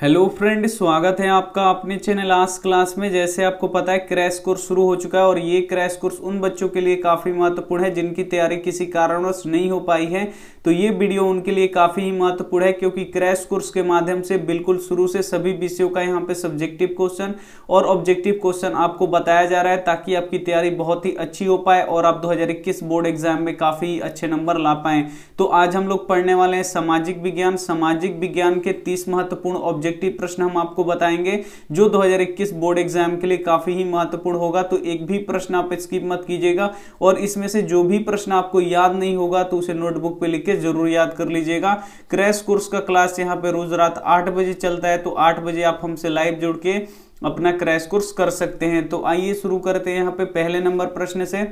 Hello friend, स्वागत है आपका अपने चैनल आज क्लास में। जैसे आपको पता है क्रैश कोर्स शुरू हो चुका है और ये क्रैश कोर्स उन बच्चों के लिए काफ़ी महत्वपूर्ण है जिनकी तैयारी किसी कारणवश नहीं हो पाई है। तो ये वीडियो उनके लिए काफ़ी ही महत्वपूर्ण है क्योंकि क्रैश कोर्स के माध्यम से बिल्कुल शुरू से सभी विषयों का यहाँ पे सब्जेक्टिव क्वेश्चन और ऑब्जेक्टिव क्वेश्चन आपको बताया जा रहा है ताकि आपकी तैयारी बहुत ही अच्छी हो पाए और आप 2021 बोर्ड एग्जाम में काफ़ी अच्छे नंबर ला पाएँ। तो आज हम लोग पढ़ने वाले हैं सामाजिक विज्ञान। सामाजिक विज्ञान के 30 महत्वपूर्ण ऑब्जेक्टिव प्रश्न हम आपको बताएंगे जो 2021 बोर्ड एग्जाम के लिए काफी ही महत्वपूर्ण होगा। तो एक भी प्रश्न आप स्किप मत कीजिएगा और इसमें से जो भी प्रश्न आपको याद नहीं होगा तो उसे नोटबुक पे लिख के जरूर याद कर लीजिएगा। क्रैश कोर्स का क्लास यहाँ पे रोज रात 8 बजे चलता है, तो 8 बजे आप हमसे लाइव जुड़ के अपना क्रैश कोर्स कर सकते हैं। तो आइए शुरू करते हैं यहाँ पे पहले नंबर प्रश्न से।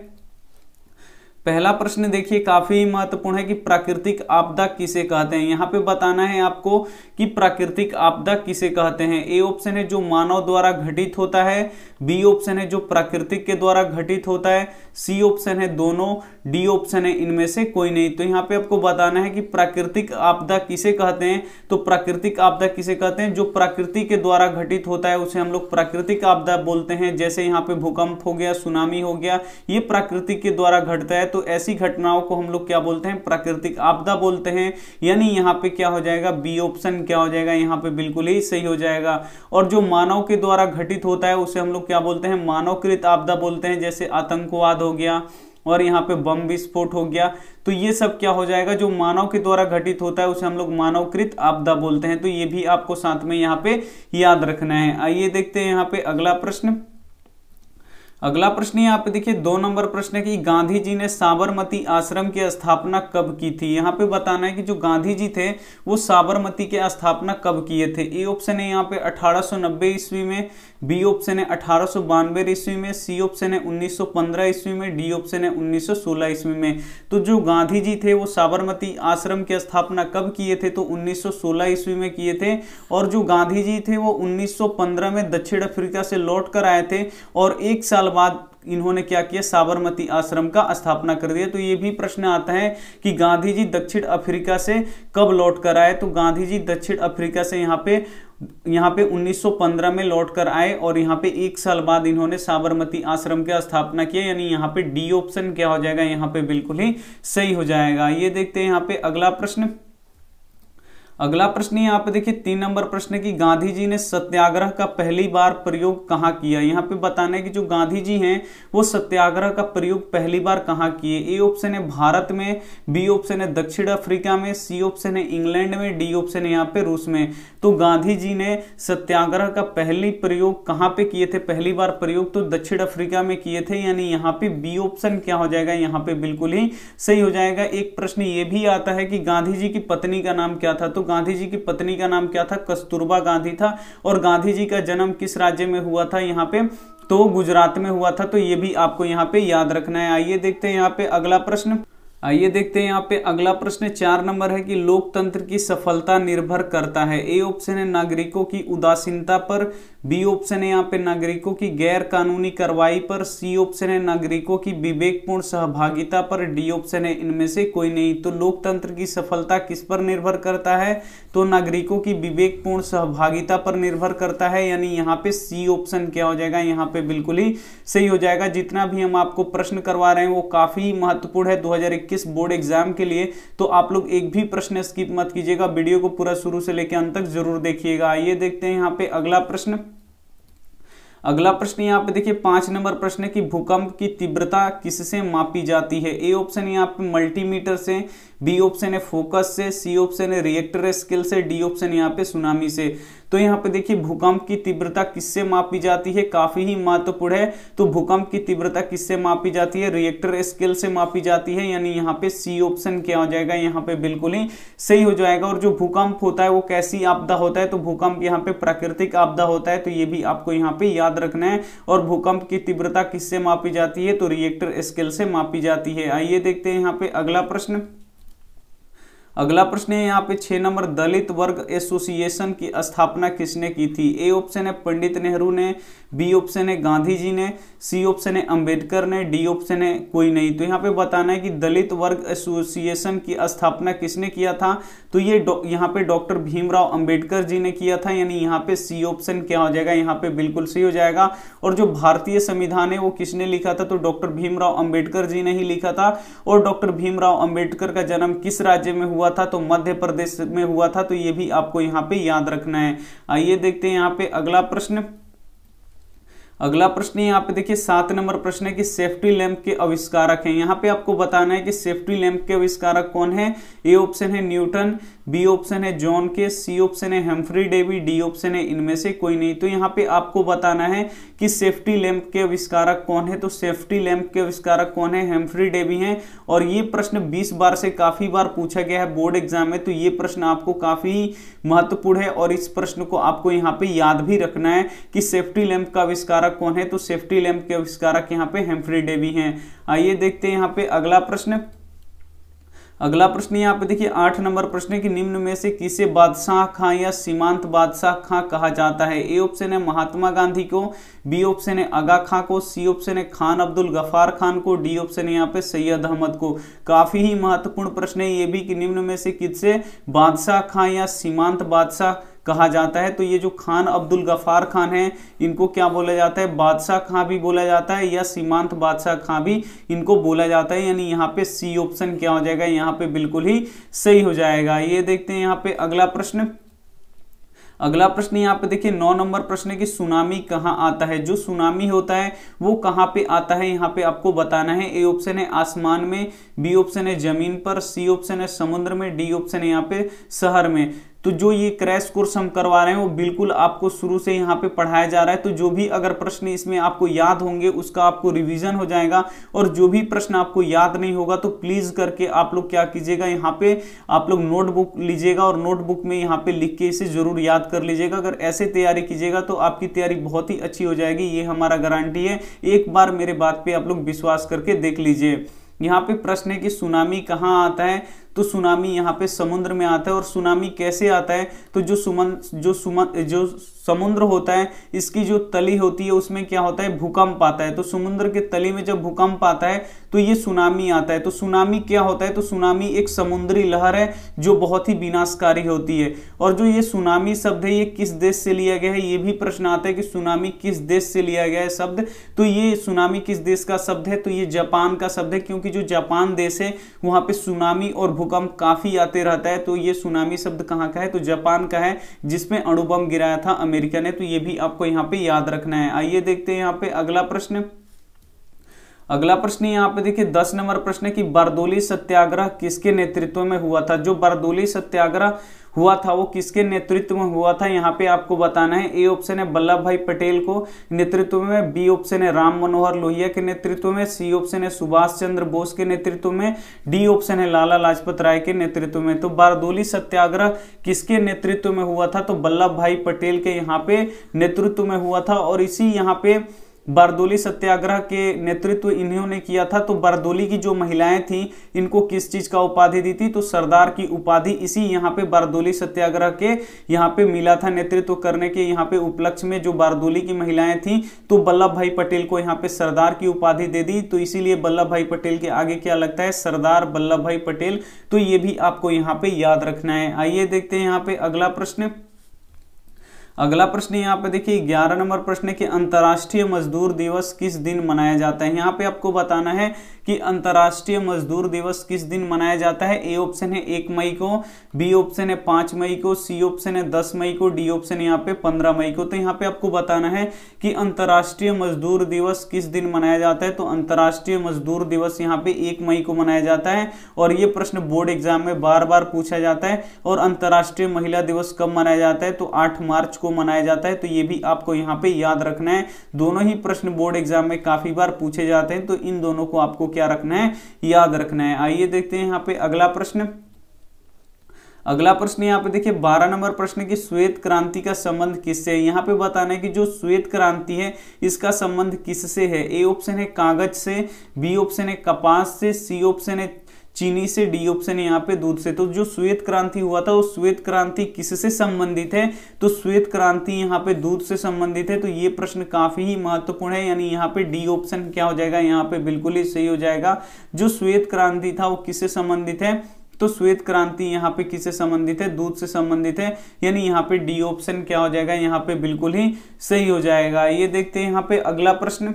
पहला प्रश्न देखिए काफी महत्वपूर्ण है कि प्राकृतिक आपदा किसे कहते हैं। यहाँ पे बताना है आपको कि प्राकृतिक आपदा किसे कहते हैं। ए ऑप्शन है जो मानव द्वारा घटित होता है, बी ऑप्शन है जो प्राकृतिक के द्वारा घटित होता है, सी ऑप्शन है दोनों, डी ऑप्शन है इनमें से कोई नहीं। तो यहाँ पे आपको बताना है कि प्राकृतिक आपदा किसे कहते हैं। तो प्राकृतिक आपदा किसे कहते हैं, जो प्रकृति के द्वारा घटित होता है उसे हम लोग प्राकृतिक आपदा बोलते हैं। जैसे यहाँ पे भूकंप हो गया, सुनामी हो गया, ये प्रकृति के द्वारा घटता है। तो ऐसी घटनाओं को हम लोग क्या बोलते हैं, प्राकृतिक आपदा बोलते हैं। यानी यहाँ पे क्या हो जाएगा, बी ऑप्शन क्या हो जाएगा, यहाँ पे बिल्कुल ही सही हो जाएगा। और जो मानव के द्वारा घटित होता है उसे हम लोग क्या बोलते हैं, मानवकृत आपदा बोलते हैं। जैसे आतंकवाद हो गया और यहाँ पे बम विस्फोट हो गया, तो ये सब क्या हो जाएगा, जो मानव के द्वारा घटित होता है उसे हम लोग मानवकृत आपदा बोलते हैं। तो ये भी आपको साथ में यहाँ पे याद रखना है। आइए देखते हैं यहाँ पे अगला प्रश्न। अगला प्रश्न यहाँ पे देखिए 2 नंबर प्रश्न है कि गांधी जी ने साबरमती आश्रम की स्थापना कब की थी। यहाँ पे बताना है कि जो गांधी जी थे वो साबरमती के स्थापना कब किए थे। ए ऑप्शन है यहाँ पे 1890 ईस्वी में, बी ऑप्शन है 1892 ईस्वी में, सी ऑप्शन है 1915 ईस्वी में, डी ऑप्शन है 1916 ईस्वी में। तो जो गांधी जी थे वो साबरमती आश्रम की स्थापना कब किए थे, तो 1916 ईस्वी में किए थे। और जो गांधी जी थे वो 1915 में दक्षिण अफ्रीका से लौट कर आए थे और 1 साल बाद इन्होंने क्या किया, साबरमती आश्रम का स्थापना कर दिया। तो ये भी प्रश्न आता है कि गांधी जी दक्षिण अफ्रीका से कब लौट कर आए। तो गांधी जी दक्षिण अफ्रीका से यहाँ पे 1915 में लौट कर आए और यहाँ पे 1 साल बाद इन्होंने साबरमती आश्रम की स्थापना किया। यानी यहाँ पे डी ऑप्शन क्या हो जाएगा, यहाँ पे बिल्कुल ही सही हो जाएगा। ये देखते हैं यहाँ पे अगला प्रश्न। अगला प्रश्न यहाँ पे देखिए 3 नंबर प्रश्न है कि गांधी जी ने सत्याग्रह का पहली बार प्रयोग कहाँ किया। यहाँ पे बताना है कि जो गांधी जी हैं वो सत्याग्रह का प्रयोग पहली बार कहाँ किए। ए ऑप्शन है भारत में, बी ऑप्शन है दक्षिण अफ्रीका में, सी ऑप्शन है इंग्लैंड में, डी ऑप्शन है यहाँ पे रूस में। तो गांधी जी ने सत्याग्रह का पहली प्रयोग कहाँ पे किए थे, पहली बार प्रयोग तो दक्षिण अफ्रीका में किए थे। यानी यहाँ पे बी ऑप्शन क्या हो जाएगा, यहाँ पे बिल्कुल ही सही हो जाएगा। एक प्रश्न ये भी आता है कि गांधी जी की पत्नी का नाम क्या था। तो गांधी जी की पत्नी का नाम क्या था, कस्तूरबा गांधी था। और गांधी जी का जन्म किस राज्य में हुआ था, यहाँ पे तो गुजरात में हुआ था। तो ये भी आपको यहाँ पे याद रखना है। आइए देखते हैं यहाँ पे अगला प्रश्न। आइए देखते हैं यहाँ पे अगला प्रश्न 4 नंबर है कि लोकतंत्र की सफलता निर्भर करता है। ए ऑप्शन है नागरिकों की उदासीनता पर, बी ऑप्शन है यहाँ पे नागरिकों की गैर कानूनी कार्रवाई पर, सी ऑप्शन है नागरिकों की विवेकपूर्ण सहभागिता पर, डी ऑप्शन है इनमें से कोई नहीं। तो लोकतंत्र की सफलता किस पर निर्भर करता है, तो नागरिकों की विवेकपूर्ण सहभागिता पर निर्भर करता है। यानी यहाँ पे सी ऑप्शन क्या हो जाएगा, यहाँ पे बिल्कुल ही सही हो जाएगा। जितना भी हम आपको प्रश्न करवा रहे हैं वो काफी महत्वपूर्ण है 2021 बोर्ड एग्जाम के लिए। तो आप लोग एक भी प्रश्न स्किप मत कीजिएगा, वीडियो को पूरा शुरू से लेकर अंत तक जरूर देखिएगा। आइए देखते हैं यहाँ पे अगला प्रश्न। अगला प्रश्न यहाँ पे देखिए 5 नंबर प्रश्न है कि भूकंप की तीव्रता किससे मापी जाती है। ए ऑप्शन यहाँ पे मल्टीमीटर से, बी ऑप्शन है फोकस से, सी ऑप्शन है रिएक्टर स्केल से, डी ऑप्शन यहाँ पे सुनामी से। तो यहाँ पे देखिए भूकंप की तीव्रता किससे मापी जाती है, काफी ही महत्वपूर्ण है। तो भूकंप की तीव्रता किससे मापी जाती है, रिएक्टर स्केल से मापी जाती है। यानी यहाँ पे सी ऑप्शन क्या हो जाएगा, यहाँ पे बिल्कुल ही सही हो जाएगा। और जो भूकंप होता है वो कैसी आपदा होता है, तो भूकंप यहाँ पे प्राकृतिक आपदा होता है। तो ये भी आपको यहाँ पे याद रखना है। और भूकंप की तीव्रता किससे मापी जाती है, तो रिएक्टर स्केल से मापी जाती है। आइए देखते हैं यहाँ पे अगला प्रश्न। अगला प्रश्न है यहाँ पे 6 नंबर, दलित वर्ग एसोसिएशन की स्थापना किसने की थी? ए ऑप्शन है पंडित नेहरू ने, बी ऑप्शन है गांधी जी ने, सी ऑप्शन है अंबेडकर ने, डी ऑप्शन है कोई नहीं। तो यहाँ पे बताना है कि दलित वर्ग एसोसिएशन की स्थापना किसने किया था? तो ये यहाँ पे डॉक्टर भीमराव अंबेडकर जी ने किया था, यानी यहाँ पे सी ऑप्शन क्या हो जाएगा, यहाँ पे बिल्कुल सही हो जाएगा। और जो भारतीय संविधान है वो किसने लिखा था? तो डॉक्टर भीमराव अंबेडकर जी ने ही लिखा था। और डॉक्टर भीमराव अंबेडकर का जन्म किस राज्य में हुआ था? तो मध्य प्रदेश में हुआ था। तो ये भी आपको यहाँ पे याद रखना है। आइए देखते हैं यहाँ पे अगला प्रश्न। अगला प्रश्न यहाँ पे देखिए 7 नंबर प्रश्न है कि सेफ्टी लैंप के आविष्कारक हैं। यहाँ पे आपको बताना है कि सेफ्टी लैंप के आविष्कारक कौन है? ए ऑप्शन है न्यूटन, बी ऑप्शन है जॉन केस, सी ऑप्शन है हेम्फ्री डेवी, डी ऑप्शन है इनमें से कोई नहीं। तो यहाँ पे आपको बताना है कि सेफ्टी लैंप के आविष्कारक कौन है? तो सेफ्टी लैंप के आविष्कारक कौन है? हेम्फ्री डेवी हैं। और ये प्रश्न 20 बार से काफी बार पूछा गया है बोर्ड एग्जाम में, तो ये प्रश्न आपको काफी महत्वपूर्ण है और इस प्रश्न को आपको यहाँ पे याद भी रखना है कि सेफ्टी लैंप का आविष्कारक कौन है? तो सेफ्टी लैंप के आविष्कारक यहाँ पे हेम्फ्री डेवी हैं। आइए देखते हैं यहाँ पे अगला प्रश्न। अगला प्रश्न यहाँ पे देखिए 8 नंबर प्रश्न है कि निम्न में से किसे बादशाह खां या सीमांत बादशाह खां कहा जाता है? ए ऑप्शन है महात्मा गांधी को, बी ऑप्शन है आगा खां को, सी ऑप्शन है खान अब्दुल गफार खान को, डी ऑप्शन है यहाँ पे सैयद अहमद को। काफी ही महत्वपूर्ण प्रश्न है ये भी कि निम्न में से किसे बादशाह खां या सीमांत बादशाह कहा जाता है? तो ये जो खान अब्दुल गफार खान है इनको क्या बोला जाता है? बादशाह खां भी बोला जाता है या सीमांत बादशाह खां भी इनको बोला जाता है, यानी यहाँ पे सी ऑप्शन क्या हो जाएगा? यहाँ पे बिल्कुल ही सही हो जाएगा। ये देखते हैं यहाँ पे अगला प्रश्न। अगला प्रश्न यहाँ पे देखिए 9 नंबर प्रश्न है कि सुनामी कहाँ आता है? जो सुनामी होता है वो कहाँ पे आता है? यहाँ पे आपको बताना है। ए ऑप्शन है आसमान में, बी ऑप्शन है जमीन पर, सी ऑप्शन है समुद्र में, डी ऑप्शन है यहाँ पे शहर में। तो जो ये क्रैश कोर्स हम करवा रहे हैं वो बिल्कुल आपको शुरू से यहाँ पे पढ़ाया जा रहा है। तो जो भी अगर प्रश्न इसमें आपको याद होंगे उसका आपको रिवीजन हो जाएगा, और जो भी प्रश्न आपको याद नहीं होगा तो प्लीज करके आप लोग क्या कीजिएगा, यहाँ पे आप लोग नोटबुक लीजिएगा और नोटबुक में यहाँ पे लिख के इसे जरूर याद कर लीजिएगा। अगर ऐसे तैयारी कीजिएगा तो आपकी तैयारी बहुत ही अच्छी हो जाएगी, ये हमारा गारंटी है। एक बार मेरे बात पे आप लोग विश्वास करके देख लीजिए। यहाँ पे प्रश्न है कि सुनामी कहाँ आता है? तो सुनामी यहाँ पे समुद्र में आता है। और सुनामी कैसे आता है? तो जो समुद्र होता है इसकी जो तली होती है उसमें क्या होता है? भूकंप आता है। तो समुद्र के तली में जब भूकंप आता है तो ये सुनामी आता है। तो सुनामी क्या होता है? तो सुनामी एक समुद्री लहर है जो बहुत ही विनाशकारी होती है। और जो ये सुनामी शब्द है ये किस देश से लिया गया है? ये भी प्रश्न आता है कि सुनामी किस देश से लिया गया है शब्द। तो ये सुनामी किस देश का शब्द है? तो ये जापान का शब्द है, क्योंकि जो जापान देश है वहां पे सुनामी और भूकंप काफी आते रहता है। तो ये सुनामी शब्द कहाँ का है? तो जापान का है, जिसमें अणु बम गिराया था अमेरिका ने। तो ये भी आपको यहाँ पे याद रखना है। आइए देखते हैं यहाँ पे अगला प्रश्न। अगला प्रश्न यहाँ पे देखिए 10 नंबर प्रश्न है कि बारदोली सत्याग्रह किसके नेतृत्व में हुआ था? जो बारदोली सत्याग्रह हुआ था वो किसके नेतृत्व में हुआ था? यहाँ पे आपको बताना है। ए ऑप्शन है वल्लभ भाई पटेल को नेतृत्व में, बी ऑप्शन है राम मनोहर लोहिया के नेतृत्व में, सी ऑप्शन है सुभाष चंद्र बोस के नेतृत्व में, डी ऑप्शन है लाला लाजपत राय के नेतृत्व में। तो बारदोली सत्याग्रह किसके नेतृत्व में हुआ था? तो वल्लभ भाई पटेल के यहाँ पे नेतृत्व में हुआ था। और इसी यहाँ पे बारदोली सत्याग्रह के नेतृत्व इन्होंने किया था। तो बारदोली की जो महिलाएं थी इनको किस चीज का उपाधि दी थी? तो सरदार की उपाधि इसी यहाँ पे बारदोली सत्याग्रह के यहाँ पे मिला था। नेतृत्व करने के यहाँ पे उपलक्ष्य में जो बारदोली की महिलाएं थी तो वल्लभ भाई पटेल को यहाँ पे सरदार की उपाधि दे दी। तो इसीलिए वल्लभ भाई पटेल के आगे क्या लगता है? सरदार वल्लभ भाई पटेल। तो ये भी आपको यहाँ पे याद रखना है। आइए देखते हैं यहाँ पे अगला प्रश्न। अगला प्रश्न यहाँ पे देखिए 11 नंबर प्रश्न है कि अंतर्राष्ट्रीय मजदूर दिवस किस दिन मनाया जाता है? यहाँ पे आपको बताना है कि अंतर्राष्ट्रीय मजदूर दिवस किस दिन मनाया जाता है। ए ऑप्शन है 1 मई को, बी ऑप्शन है 5 मई को, सी ऑप्शन है 10 मई को, डी ऑप्शन यहाँ पे 15 मई को। तो यहाँ पे आपको बताना है कि अंतर्राष्ट्रीय मजदूर दिवस किस दिन मनाया जाता है। तो अंतर्राष्ट्रीय मजदूर दिवस यहाँ पे 1 मई को मनाया जाता है। और ये प्रश्न बोर्ड एग्जाम में बार बार पूछा जाता है। और अंतर्राष्ट्रीय महिला दिवस कब मनाया जाता है? तो 8 मार्च को मनाया जाता है। तो ये भी आपको यहाँ पे याद रखना है। दोनों ही प्रश्न बोर्ड एग्जाम में काफी बार पूछे जाते हैं, तो इन दोनों को आपको क्या रखना है? याद रखना है। आइए देखते हैं यहाँ पे अगला प्रश्न। अगला प्रश्न यहाँ पे देखिए 12 नंबर प्रश्न की श्वेत क्रांति का संबंध किससे है? यहाँ पे बताना है कि जो श्वेत क्रांति है इसका संबंध किससे है। ए ऑप्शन है कागज से, बी ऑप्शन है कपास से, सी ऑप्शन है चीनी से, डी ऑप्शन है यहाँ पे दूध से। तो जो श्वेत क्रांति हुआ था वो श्वेत क्रांति किससे संबंधित है, तो श्वेत क्रांति यहाँ पे दूध से संबंधित है। तो ये प्रश्न काफी ही महत्वपूर्ण है, यानी यहाँ पे डी ऑप्शन क्या हो जाएगा, यहाँ पे बिल्कुल ही सही हो जाएगा। जो श्वेत क्रांति था वो किससे संबंधित है, तो श्वेत क्रांति यहाँ पे किससे संबंधित है, दूध से संबंधित है, यानी यहाँ पे डी ऑप्शन क्या हो जाएगा, यहाँ पे बिल्कुल ही सही हो जाएगा। ये देखते हैं यहाँ पे अगला प्रश्न।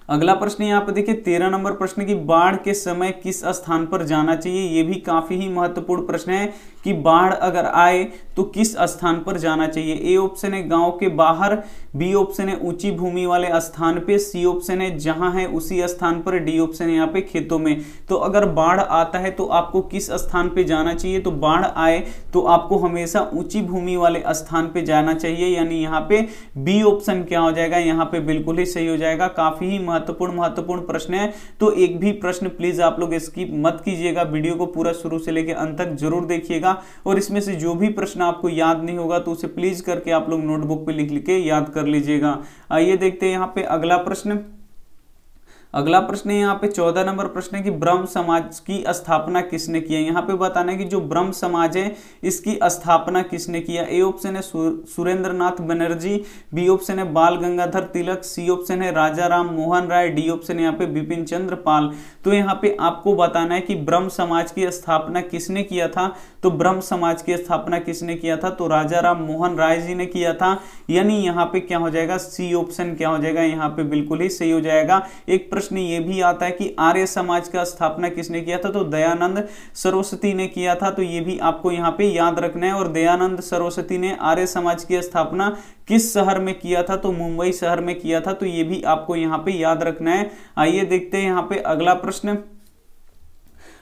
अगला प्रश्न यहाँ पे देखिए 13 नंबर प्रश्न की बाढ़ के समय किस स्थान पर जाना चाहिए। ये भी काफी ही महत्वपूर्ण प्रश्न है कि बाढ़ अगर आए तो किस स्थान पर जाना चाहिए। ए ऑप्शन है गांव के बाहर, बी ऑप्शन है ऊंची भूमि वाले स्थान पे, सी ऑप्शन है जहां है उसी स्थान पर, डी ऑप्शन है यहाँ पे खेतों में। तो अगर बाढ़ आता है तो आपको किस स्थान पे जाना चाहिए, तो बाढ़ आए तो आपको हमेशा ऊंची भूमि वाले स्थान पे जाना चाहिए, यानी यहाँ पे बी ऑप्शन क्या हो जाएगा, यहाँ पे बिल्कुल ही सही हो जाएगा। काफी ही महत्वपूर्ण प्रश्न है, तो एक भी प्रश्न प्लीज आप लोग स्किप मत कीजिएगा, वीडियो को पूरा शुरू से लेकर अंत तक जरूर देखिएगा। और इसमें से जो भी प्रश्न आपको याद नहीं होगा तो उसे प्लीज करके आप लोग नोटबुक पे लिख के याद कर लीजिएगा। आइए देखते हैं यहाँ पे अगला प्रश्न। अगला प्रश्न है यहाँ पे 14 नंबर प्रश्न है कि ब्रह्म समाज की स्थापना किसने किया। यहाँ पे बताना है कि जो ब्रह्म समाज है इसकी स्थापना किसने किया। ए ऑप्शन है सुरेंद्रनाथ बनर्जी, बी ऑप्शन है बाल गंगाधर तिलक, सी ऑप्शन है राजा राम मोहन राय, डी ऑप्शन है यहाँ पे बिपिन चंद्र पाल। तो यहाँ पे आपको बताना है कि ब्रह्म समाज की स्थापना किसने किया था, तो ब्रह्म समाज की स्थापना किसने किया था, तो राजा राम मोहन राय जी ने किया था, यानी यहाँ पे क्या हो जाएगा, सी ऑप्शन क्या हो जाएगा, यहाँ पे बिल्कुल ही सही हो जाएगा। एक प्रश्न ये भी आता है कि आर्य समाज का स्थापना किसने किया था, तो दयानंद सरस्वती ने किया था। तो ये भी आपको यहाँ पे याद रखना है। और दयानंद सरस्वती ने आर्य समाज की स्थापना किस शहर में किया था, तो मुंबई शहर में किया था। तो ये भी आपको यहाँ पे याद रखना है। आइए देखते हैं यहाँ पे अगला प्रश्न।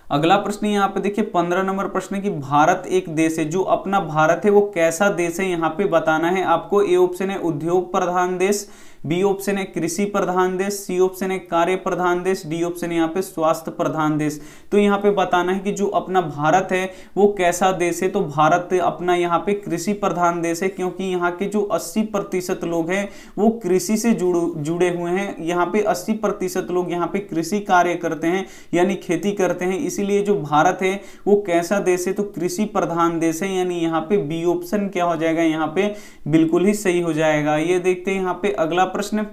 अगला प्रश्न यहाँ पे देखिए 15 नंबर प्रश्न की भारत एक देश है, जो अपना भारत है वो कैसा देश है, यहाँ पे बताना है आपको। ए ऑप्शन है उद्योग प्रधान देश, बी ऑप्शन है कृषि प्रधान देश, सी ऑप्शन है कार्य प्रधान देश, डी ऑप्शन है यहाँ पे स्वास्थ्य प्रधान देश। तो यहाँ पे बताना है कि जो अपना भारत है वो कैसा देश है, तो भारत अपना यहाँ पे कृषि प्रधान देश है, क्योंकि यहाँ के जो 80% लोग हैं वो कृषि से जुड़े हुए हैं। यहाँ पे 80% लोग यहाँ पे कृषि कार्य करते हैं, यानी खेती करते हैं। इसीलिए जो भारत है वो कैसा देश है, तो कृषि प्रधान देश है, यानी यहाँ पे बी ऑप्शन क्या हो जाएगा, यहाँ पे बिल्कुल ही सही हो जाएगा। ये देखते हैं यहाँ पे अगला प्रश्न।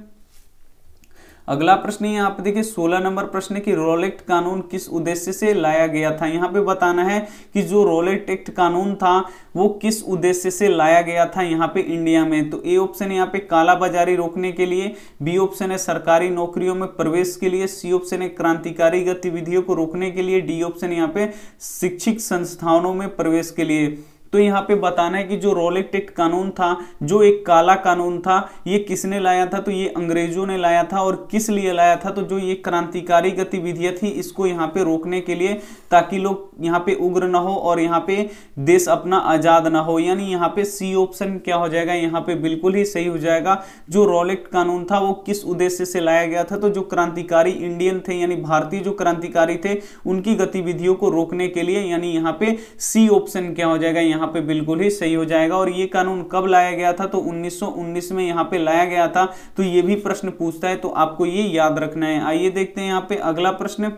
अगला प्रश्न यहाँ पे देखिए 16 नंबर प्रश्न की रोलेट कानून किस उद्देश्य से लाया गया था। यहाँ पे बताना है कि जो रोलेट एक्ट कानून था वो किस उद्देश्य से लाया गया था यहाँ पे इंडिया में। तो ए ऑप्शन यहाँ पे काला बाजारी रोकने के लिए, बी ऑप्शन है सरकारी नौकरियों में प्रवेश के लिए, सी ऑप्शन है क्रांतिकारी गतिविधियों को रोकने के लिए, डी ऑप्शन यहाँ पे शिक्षित संस्थानों में प्रवेश के लिए। तो यहाँ पे बताना है कि जो रोलेट एक्ट कानून था, जो एक काला कानून था, ये किसने लाया था, तो ये अंग्रेजों ने लाया था। और किस लिए लाया था, तो जो ये क्रांतिकारी गतिविधियां थी इसको यहाँ पे रोकने के लिए, ताकि लोग यहाँ पे उग्र ना हो और यहाँ पे देश अपना आजाद ना हो, यानी यहाँ पे सी ऑप्शन क्या हो जाएगा, यहाँ पे बिल्कुल ही सही हो जाएगा। जो रोलेट कानून था वो किस उद्देश्य से लाया गया था, तो जो क्रांतिकारी इंडियन थे यानी भारतीय जो क्रांतिकारी थे उनकी गतिविधियों को रोकने के लिए, यानी यहाँ पे सी ऑप्शन क्या हो जाएगा, यहाँ पे बिल्कुल ही सही हो जाएगा। और ये कानून कब लाया गया था, तो 1919 में यहाँ पे लाया गया था। तो ये भी प्रश्न पूछता है, तो आपको ये याद रखना है। आइए देखते हैं यहाँ पे अगला प्रश्न।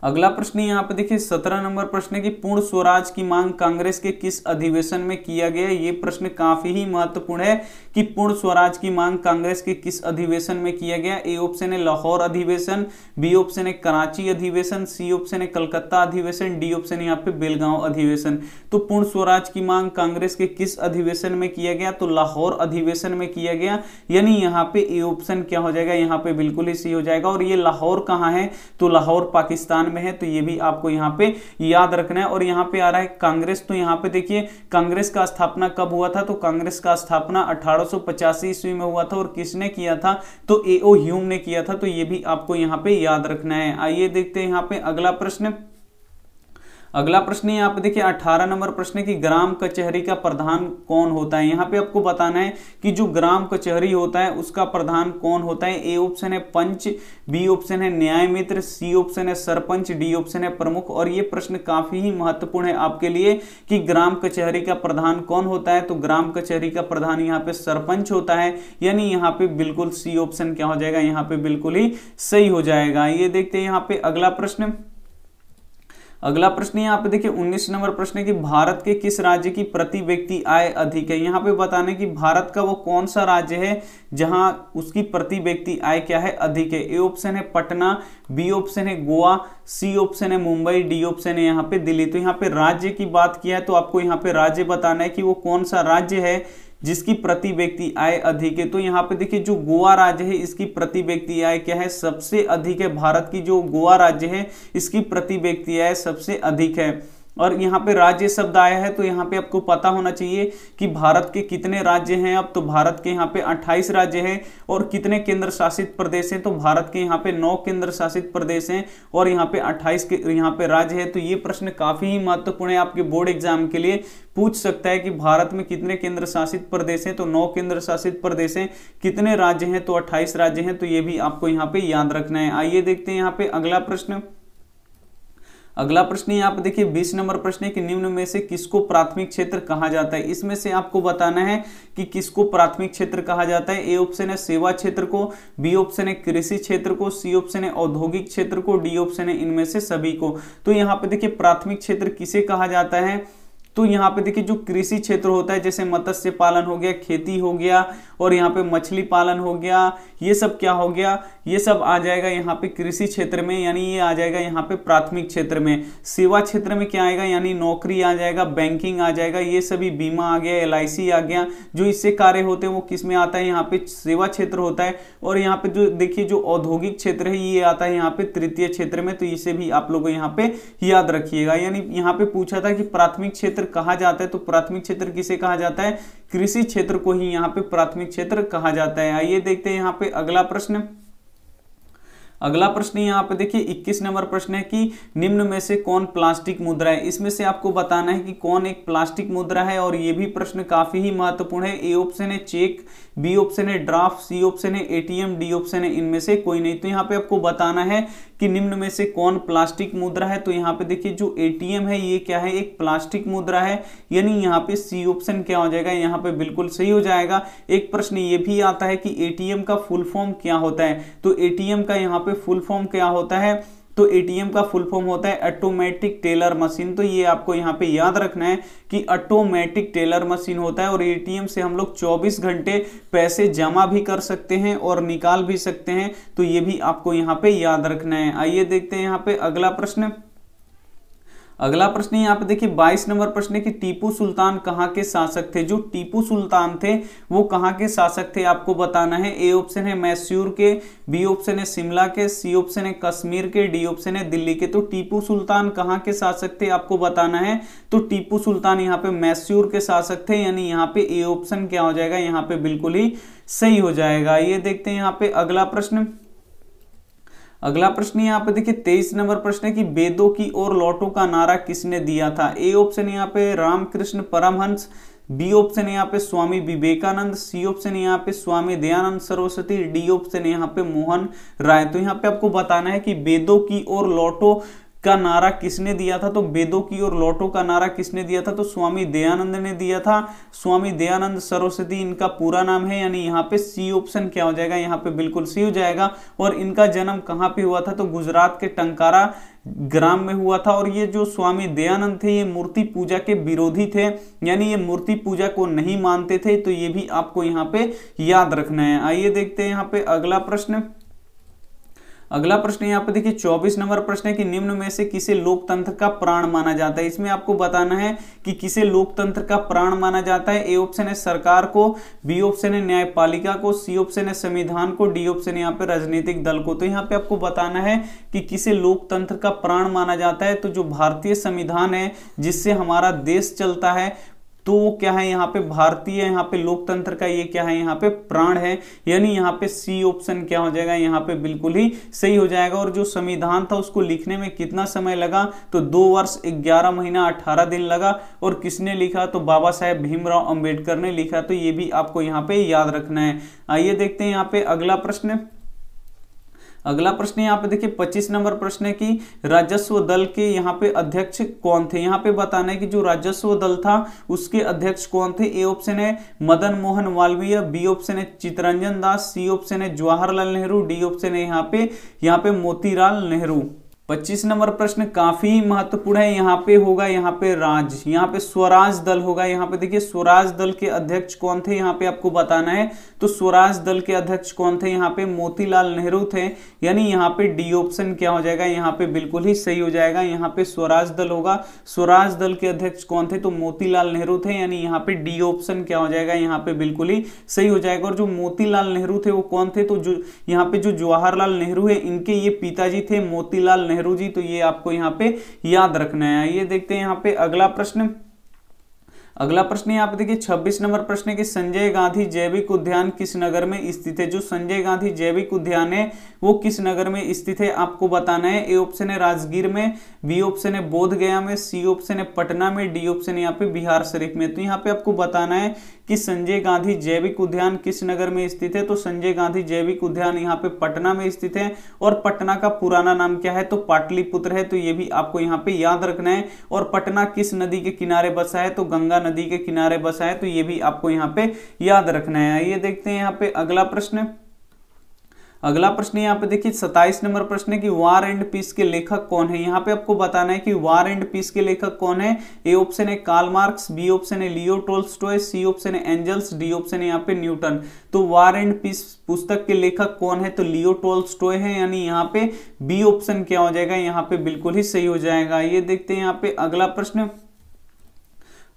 अगला प्रश्न यहाँ पे देखिए 17 नंबर प्रश्न की पूर्ण स्वराज की मांग कांग्रेस के किस अधिवेशन में किया गया। ये प्रश्न काफी ही महत्वपूर्ण है कि पूर्ण स्वराज की मांग कांग्रेस के किस अधिवेशन में किया गया। ए ऑप्शन है लाहौर अधिवेशन, बी ऑप्शन है कराची अधिवेशन, सी ऑप्शन है कलकत्ता अधिवेशन, डी ऑप्शन है यहाँ पे बेलगांव अधिवेशन। तो पूर्ण स्वराज की मांग कांग्रेस के किस अधिवेशन में किया गया, तो लाहौर अधिवेशन में किया गया, यानी यहाँ पे ए ऑप्शन क्या हो जाएगा, यहाँ पे बिल्कुल ही सही हो जाएगा। और ये लाहौर कहाँ है, तो लाहौर पाकिस्तान में है। तो ये भी आपको यहाँ पे याद रखना है। और यहाँ पे आ रहा है कांग्रेस, तो यहाँ पे देखिए कांग्रेस का स्थापना कब हुआ था, तो कांग्रेस का स्थापना 1885 ईस्वी में हुआ था। और किसने किया था, तो ए.ओ. ह्यूम ने किया था। तो ये भी आपको यहाँ पे याद रखना है। आइए देखते हैं यहाँ पे अगला प्रश्न। अगला प्रश्न यहाँ पे देखिए 18 नंबर प्रश्न है कि ग्राम कचहरी का प्रधान कौन होता है। यहाँ पे आपको बताना है कि जो ग्राम कचहरी होता है उसका प्रधान कौन होता है। ए ऑप्शन है पंच, बी ऑप्शन है न्याय मित्र, सी ऑप्शन है सरपंच, डी ऑप्शन है प्रमुख। और ये प्रश्न काफी ही महत्वपूर्ण है आपके लिए कि ग्राम कचहरी का प्रधान कौन होता है। तो ग्राम कचहरी का प्रधान यहाँ पे सरपंच होता है, यानी यहाँ पे बिल्कुल सी ऑप्शन क्या हो जाएगा, यहाँ पे बिल्कुल ही सही हो जाएगा। ये देखते हैं यहाँ पे अगला प्रश्न। अगला प्रश्न यहाँ पे देखिए 19 नंबर प्रश्न है कि भारत के किस राज्य की प्रति व्यक्ति आय अधिक है। यहाँ पे बताने कि भारत का वो कौन सा राज्य है जहां उसकी प्रति व्यक्ति आय क्या है, अधिक है। ए ऑप्शन है पटना, बी ऑप्शन है गोवा, सी ऑप्शन है मुंबई, डी ऑप्शन है यहाँ पे दिल्ली। तो यहाँ पे राज्य की बात किया है तो आपको यहाँ पे राज्य बताना है कि वो कौन सा राज्य है जिसकी प्रति व्यक्ति आय अधिक है। तो यहाँ पे देखिए जो गोवा राज्य है इसकी प्रति व्यक्ति आय क्या है, सबसे अधिक है। भारत की जो गोवा राज्य है इसकी प्रति व्यक्ति आय सबसे अधिक है। और यहाँ पे राज्य शब्द आया है तो यहाँ पे आपको पता होना चाहिए कि भारत के कितने राज्य हैं। अब तो भारत के यहाँ पे 28 राज्य हैं और कितने केंद्र शासित प्रदेश हैं, तो भारत के यहाँ पे 9 केंद्र शासित प्रदेश हैं और यहाँ पे 28 के यहाँ पे राज्य है। तो ये प्रश्न काफी ही महत्वपूर्ण है, आपके बोर्ड एग्जाम के लिए पूछ सकता है कि भारत में कितने केंद्र शासित प्रदेश हैं, तो 9 केंद्र शासित प्रदेश हैं। कितने राज्य हैं, तो 28 राज्य हैं। तो ये भी आपको यहाँ पे याद रखना है। आइए देखते हैं यहाँ पे अगला प्रश्न। अगला प्रश्न यहाँ पे देखिए 20 नंबर प्रश्न है कि निम्न में से किसको प्राथमिक क्षेत्र कहा जाता है। इसमें से आपको बताना है कि किसको प्राथमिक क्षेत्र कहा जाता है। ए ऑप्शन है सेवा क्षेत्र को, बी ऑप्शन है कृषि क्षेत्र को, सी ऑप्शन है औद्योगिक क्षेत्र को, डी ऑप्शन है इनमें से सभी को। तो यहाँ पे देखिए प्राथमिक क्षेत्र किसे कहा जाता है, तो यहाँ पे देखिए जो कृषि क्षेत्र होता है जैसे मत्स्य पालन हो गया, खेती हो गया और यहाँ पे मछली पालन हो गया, ये सब क्या हो गया, ये सब आ जाएगा यहाँ पे कृषि क्षेत्र में, यानी ये आ जाएगा यहाँ पे प्राथमिक क्षेत्र में। सेवा क्षेत्र में क्या आएगा, यानी नौकरी आ जाएगा, बैंकिंग आ जाएगा, ये सभी बीमा आ गया, LIC आ गया, जो इससे कार्य होते हैं वो किस में आता है, यहाँ पे सेवा क्षेत्र होता है। और यहाँ पे जो देखिए जो औद्योगिक क्षेत्र है ये आता है यहाँ पे तृतीय क्षेत्र में। तो इसे भी आप लोग यहाँ पे याद रखिएगा। यानी यहाँ पे पूछा था कि प्राथमिक क्षेत्र कहा जाता है, तो प्राथमिक क्षेत्र किसे कहा जाता है, कृषि क्षेत्र को ही यहाँ पे प्राथमिक क्षेत्र कहा जाता है। आइए देखते हैं यहाँ पे अगला प्रश्न। अगला प्रश्न यहाँ पे देखिए 21 नंबर प्रश्न है कि निम्न में से कौन प्लास्टिक मुद्रा है। इसमें से आपको बताना है कि कौन एक प्लास्टिक मुद्रा है और ये भी प्रश्न काफी ही महत्वपूर्ण है। ए ऑप्शन है चेक, बी ऑप्शन है ड्राफ्ट, सी ऑप्शन है ATM, डी ऑप्शन है इनमें से कोई नहीं। तो यहाँ पे आपको बताना है कि निम्न में से कौन प्लास्टिक मुद्रा है। तो यहाँ पे देखिए जो ATM है ये क्या है, एक प्लास्टिक मुद्रा है, यानी यहाँ पे सी ऑप्शन क्या हो जाएगा, यहाँ पे बिल्कुल सही हो जाएगा। एक प्रश्न ये भी आता है कि ATM का फुल फॉर्म क्या होता है। तो ATM का यहाँ पे फुल फॉर्म क्या होता है, तो ATM का फुल फॉर्म होता है ऑटोमेटिक टेलर मशीन। तो ये आपको यहाँ पे याद रखना है कि ऑटोमेटिक टेलर मशीन होता है और ATM से हम लोग 24 घंटे पैसे जमा भी कर सकते हैं और निकाल भी सकते हैं। तो ये भी आपको यहाँ पे याद रखना है। आइए देखते हैं यहाँ पे अगला प्रश्न। अगला प्रश्न यहाँ पे देखिए 22 नंबर प्रश्न है कि टीपू सुल्तान कहाँ के शासक थे। जो टीपू सुल्तान थे वो कहाँ के शासक थे आपको बताना है। ए ऑप्शन है मैसूर के, बी ऑप्शन है शिमला के, सी ऑप्शन है कश्मीर के, डी ऑप्शन है दिल्ली के। तो टीपू सुल्तान कहाँ के शासक थे आपको बताना है। तो टीपू सुल्तान यहाँ पे मैसूर के शासक थे, यानी यहाँ पे ए ऑप्शन क्या हो जाएगा, यहाँ पे बिल्कुल ही सही हो जाएगा। ये देखते हैं यहाँ पे अगला प्रश्न। अगला प्रश्न यहाँ पे देखिए 23 नंबर प्रश्न है कि वेदों की ओर लौटो का नारा किसने दिया था। ए ऑप्शन यहाँ पे रामकृष्ण परमहंस, बी ऑप्शन यहाँ पे स्वामी विवेकानंद, सी ऑप्शन यहाँ पे स्वामी दयानंद सरस्वती, डी ऑप्शन यहाँ पे मोहन राय। तो यहाँ पे आपको बताना है कि वेदों की ओर लौटो का नारा किसने दिया था। तो वेदों की ओर लौटो का नारा किसने दिया था, तो स्वामी दयानंद ने दिया था। स्वामी दयानंद सरस्वती इनका पूरा नाम है, यानी यहाँ पे सी ऑप्शन क्या हो जाएगा, यहाँ पे बिल्कुल सी हो जाएगा। और इनका जन्म कहाँ पे हुआ था, तो गुजरात के टंकारा ग्राम में हुआ था। और ये जो स्वामी दयानंद थे ये मूर्ति पूजा के विरोधी थे, यानी ये मूर्ति पूजा को नहीं मानते थे। तो ये भी आपको यहाँ पे याद रखना है। आइए देखते हैं यहाँ पे अगला प्रश्न। अगला प्रश्न यहाँ पे देखिए 24 नंबर प्रश्न है कि निम्न में से किसे लोकतंत्र का प्राण माना जाता है। इसमें आपको बताना है कि किसे लोकतंत्र का प्राण माना जाता है। ए ऑप्शन है सरकार को, बी ऑप्शन है न्यायपालिका को, सी ऑप्शन है संविधान को, डी ऑप्शन यहाँ पे राजनीतिक दल को। तो यहाँ पे आपको बताना है कि किसे लोकतंत्र का प्राण माना जाता है। तो जो भारतीय संविधान है जिससे हमारा देश चलता है तो वो क्या है यहाँ पे भारतीय, यहाँ पे लोकतंत्र का ये क्या है यहाँ पे प्राण है, यानी यहाँ पे सी ऑप्शन क्या हो जाएगा यहाँ पे बिल्कुल ही सही हो जाएगा। और जो संविधान था उसको लिखने में कितना समय लगा, तो 2 वर्ष 11 महीना 18 दिन लगा। और किसने लिखा, तो बाबा साहेब भीमराव अंबेडकर ने लिखा। तो ये भी आपको यहाँ पे याद रखना है। आइए देखते हैं यहाँ पे अगला प्रश्न। अगला प्रश्न यहाँ पे देखिए 25 नंबर प्रश्न है कि राजस्व दल के यहाँ पे अध्यक्ष कौन थे। यहाँ पे बताना है कि जो राजस्व दल था उसके अध्यक्ष कौन थे। ए ऑप्शन है मदन मोहन मालवीय, बी ऑप्शन है चित्तरंजन दास, सी ऑप्शन है जवाहरलाल नेहरू, डी ऑप्शन है यहाँ पे मोतीलाल नेहरू। 25 नंबर प्रश्न काफी महत्वपूर्ण है। यहाँ पे होगा यहाँ पे यहाँ पे स्वराज दल होगा। यहाँ पे देखिए स्वराज दल के अध्यक्ष कौन थे, यहाँ पे आपको बताना है। तो स्वराज दल के अध्यक्ष कौन थे, यहाँ पे मोतीलाल नेहरू थे, यानी यहाँ पे डी ऑप्शन क्या हो जाएगा यहाँ पे बिल्कुल ही सही हो जाएगा। यहाँ पे स्वराज दल होगा। स्वराज दल के अध्यक्ष कौन थे, तो मोतीलाल नेहरू थे, यानी यहाँ पे डी ऑप्शन क्या हो जाएगा यहाँ पे बिल्कुल ही सही हो जाएगा। और जो मोतीलाल नेहरू थे वो कौन थे, तो जो यहाँ पे जो जवाहरलाल नेहरू है इनके ये पिताजी थे मोतीलाल नेहरू जी। तो ये आपको यहाँ पे याद रखना है। ये देखते हैं यहाँ पे अगला प्रश्न। अगला प्रश्न यहाँ पे देखिए 26 नंबर प्रश्न है कि संजय गांधी जैविक उद्यान किस नगर में स्थित है। जो संजय गांधी जैविक उद्यान है वो किस नगर में स्थित है आपको बताना है। ए ऑप्शन है राजगीर में, बी ऑप्शन है बोध गया में, सी ऑप्शन है पटना में, डी ऑप्शन है यहाँ पे बिहार शरीफ में। तो यहाँ पे आपको बताना है कि संजय गांधी जैविक उद्यान किस नगर में स्थित है। तो संजय गांधी जैविक उद्यान यहाँ पे पटना में स्थित है। और पटना का पुराना नाम क्या है, तो पाटलिपुत्र है। तो ये भी आपको यहाँ पे याद रखना है। और पटना किस नदी के किनारे बसा है, तो गंगा नदी के किनारे बसा है। तो ये भी आपको यहाँ पे याद रखना है। ये देखते हैं यहाँ पे अगला प्रश्न। अगला प्रश्न यहाँ पे देखिए 27 नंबर प्रश्न है कि वार एंड पीस के लेखक कौन है। यहाँ पे आपको बताना है कि वार एंड पीस के लेखक कौन है। ए ऑप्शन है कार्ल मार्क्स, बी ऑप्शन है लियो टोल्स्टॉय, सी ऑप्शन है एंजल्स, डी ऑप्शन है यहाँ पे न्यूटन। तो वार एंड पीस पुस्तक के लेखक कौन है, तो लियो टोल्स्टॉय है, यानी यहाँ पे बी ऑप्शन क्या हो जाएगा यहाँ पे बिल्कुल ही सही हो जाएगा। ये देखते हैं यहाँ पे अगला प्रश्न।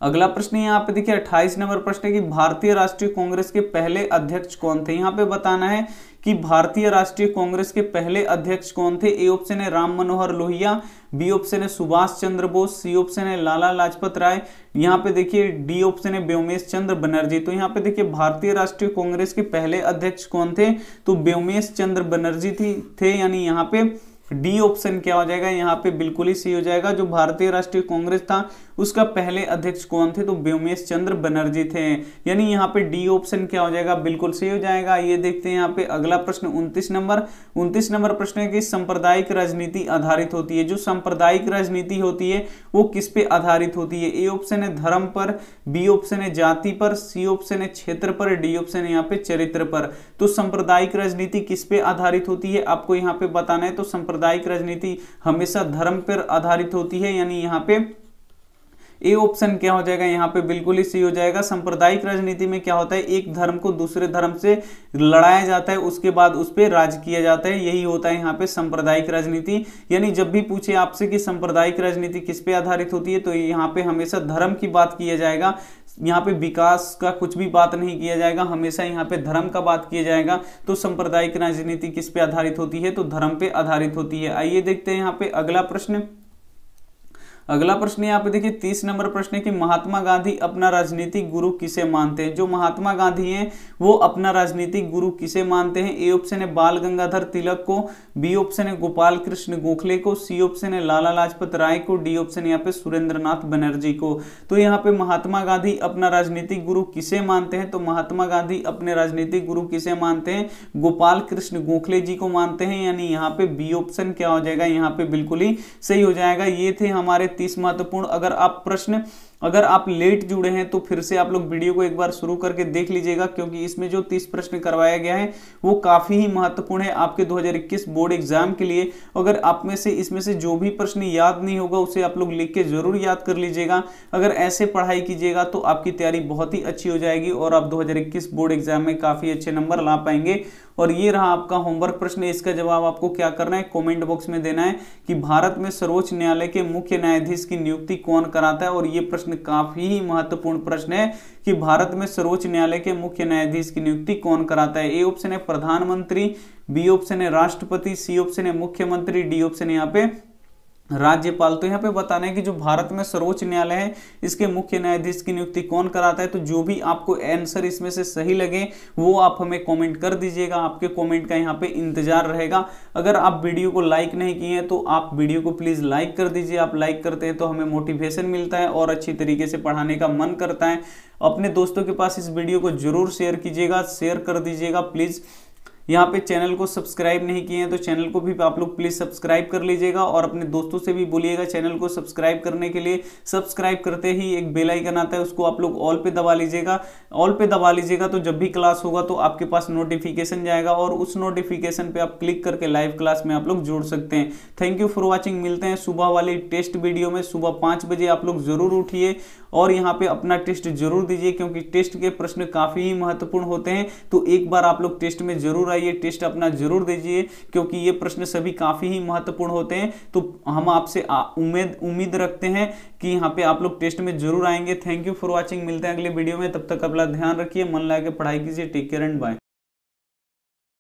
अगला प्रश्न यहाँ पे देखिए 28 नंबर प्रश्न है कि भारतीय राष्ट्रीय कांग्रेस के पहले अध्यक्ष कौन थे। यहाँ पे बताना है कि भारतीय राष्ट्रीय कांग्रेस के पहले अध्यक्ष कौन थे। ए ऑप्शन है राम मनोहर लोहिया, बी ऑप्शन है सुभाष चंद्र बोस, सी ऑप्शन है लाला लाजपत राय, यहाँ पे देखिए डी ऑप्शन है व्योमेश चंद्र बनर्जी। तो यहाँ पे देखिए भारतीय राष्ट्रीय कांग्रेस के पहले अध्यक्ष कौन थे, तो व्योमेश चंद्र बनर्जी थे, यानी यहाँ पे डी ऑप्शन क्या हो जाएगा यहाँ पे बिल्कुल ही सही हो जाएगा। जो भारतीय राष्ट्रीय कांग्रेस था उसका पहले अध्यक्ष कौन थे, तो व्योमेश चंद्र बनर्जी थे, यानी यहाँ पे डी ऑप्शन क्या हो जाएगा बिल्कुल सही हो जाएगा। ये देखते हैं यहाँ पे अगला प्रश्न 29 नंबर प्रश्न है कि सांप्रदायिक राजनीति आधारित होती है। जो सांप्रदायिक राजनीति होती है वो किस पे आधारित होती है। ए ऑप्शन है धर्म पर, बी ऑप्शन है जाति पर, सी ऑप्शन है क्षेत्र पर, डी ऑप्शन है यहाँ पे चरित्र पर। तो सांप्रदायिक राजनीति किस पे आधारित होती है आपको यहाँ पे बताना है। तो सांप्रदायिक राजनीति हमेशा धर्म पर आधारित होती है, यानी यहाँ पे ए ऑप्शन क्या हो जाएगा यहाँ पे बिल्कुल ही सही हो जाएगा। सांप्रदायिक राजनीति में क्या होता है, एक धर्म को दूसरे धर्म से लड़ाया जाता है, उसके बाद उस पर राज किया जाता है, यही होता है यहाँ पे सांप्रदायिक राजनीति। यानी जब भी पूछे आपसे कि सांप्रदायिक राजनीति किस पे आधारित होती है, तो यहाँ पे हमेशा धर्म की बात किया जाएगा। यहाँ पे विकास का कुछ भी बात नहीं किया जाएगा, हमेशा यहाँ पे धर्म का बात किया जाएगा। तो सांप्रदायिक राजनीति किस पे आधारित होती है, तो धर्म पे आधारित होती है। आइए देखते हैं यहाँ पे अगला प्रश्न। अगला प्रश्न यहाँ पे देखिए 30 नंबर प्रश्न है कि महात्मा गांधी अपना राजनीतिक गुरु किसे मानते हैं। जो महात्मा गांधी हैं वो अपना राजनीतिक गुरु किसे मानते हैं। ए ऑप्शन है बाल गंगाधर तिलक को, बी ऑप्शन है गोपाल कृष्ण गोखले को, सी ऑप्शन है लाला लाजपत राय को, डी ऑप्शन यहाँ पे सुरेंद्रनाथ बनर्जी को। तो यहाँ पे महात्मा गांधी अपना राजनीतिक गुरु किसे मानते हैं, तो महात्मा गांधी अपने राजनीतिक गुरु किसे मानते हैं, गोपाल कृष्ण गोखले जी को मानते हैं, यानी यहाँ पे बी ऑप्शन क्या हो जाएगा यहाँ पे बिल्कुल ही सही हो जाएगा। ये थे हमारे 30 महत्वपूर्ण। अगर आप लेट जुड़े हैं तो फिर से आप लोग वीडियो को एक बार शुरू करके देख लीजिएगा, क्योंकि इसमें जो 30 प्रश्न करवाया गया है वो काफी ही महत्वपूर्ण है आपके 2021 बोर्ड एग्जाम के लिए। अगर आप में से इसमें से जो भी प्रश्न याद नहीं होगा उसे आप लोग लिख के जरूर याद कर लीजिएगा। अगर ऐसे पढ़ाई कीजिएगा तो आपकी तैयारी बहुत ही अच्छी हो जाएगी और आप 2021 बोर्ड एग्जाम में काफी अच्छे नंबर ला पाएंगे। और ये रहा आपका होमवर्क प्रश्न। इसका जवाब आपको क्या करना है, कमेंट बॉक्स में देना है कि भारत में सर्वोच्च न्यायालय के मुख्य न्यायाधीश की नियुक्ति कौन कराता है। और ये प्रश्न काफी ही महत्वपूर्ण प्रश्न है कि भारत में सर्वोच्च न्यायालय के मुख्य न्यायाधीश की नियुक्ति कौन कराता है। ए ऑप्शन है प्रधानमंत्री, बी ऑप्शन है राष्ट्रपति, सी ऑप्शन है मुख्यमंत्री, डी ऑप्शन है यहाँ पे राज्यपाल। तो यहाँ पे बताना है कि जो भारत में सर्वोच्च न्यायालय है इसके मुख्य न्यायाधीश की नियुक्ति कौन कराता है। तो जो भी आपको आंसर इसमें से सही लगे वो आप हमें कमेंट कर दीजिएगा, आपके कमेंट का यहाँ पे इंतजार रहेगा। अगर आप वीडियो को लाइक नहीं किए हैं तो आप वीडियो को प्लीज लाइक कर दीजिए। आप लाइक करते हैं तो हमें मोटिवेशन मिलता है और अच्छी तरीके से पढ़ाने का मन करता है। अपने दोस्तों के पास इस वीडियो को जरूर शेयर कीजिएगा, शेयर कर दीजिएगा प्लीज। यहाँ पे चैनल को सब्सक्राइब नहीं किए हैं तो चैनल को भी आप लोग प्लीज सब्सक्राइब कर लीजिएगा और अपने दोस्तों से भी बोलिएगा चैनल को सब्सक्राइब करने के लिए। सब्सक्राइब करते ही एक बेल आइकन आता है, उसको आप लोग ऑल पे दबा लीजिएगा। ऑल पे दबा लीजिएगा तो जब भी क्लास होगा तो आपके पास नोटिफिकेशन जाएगा और उस नोटिफिकेशन पे आप क्लिक करके लाइव क्लास में आप लोग जुड़ सकते हैं। Thank you for watching. मिलते हैं सुबह वाली टेस्ट वीडियो में। सुबह 5 बजे आप लोग जरूर उठिए और यहाँ पे अपना टेस्ट जरूर दीजिए, क्योंकि टेस्ट के प्रश्न काफी ही महत्वपूर्ण होते हैं। तो एक बार आप लोग टेस्ट में जरूर आइए, टेस्ट अपना जरूर दीजिए, क्योंकि ये प्रश्न सभी काफी ही महत्वपूर्ण होते हैं। तो हम आपसे उम्मीद रखते हैं कि यहाँ पे आप लोग टेस्ट में जरूर आएंगे। Thank you for watching. मिलते हैं अगले वीडियो में, तब तक अपना ध्यान रखिए, मन लगा के पढ़ाई कीजिए। Take care and bye.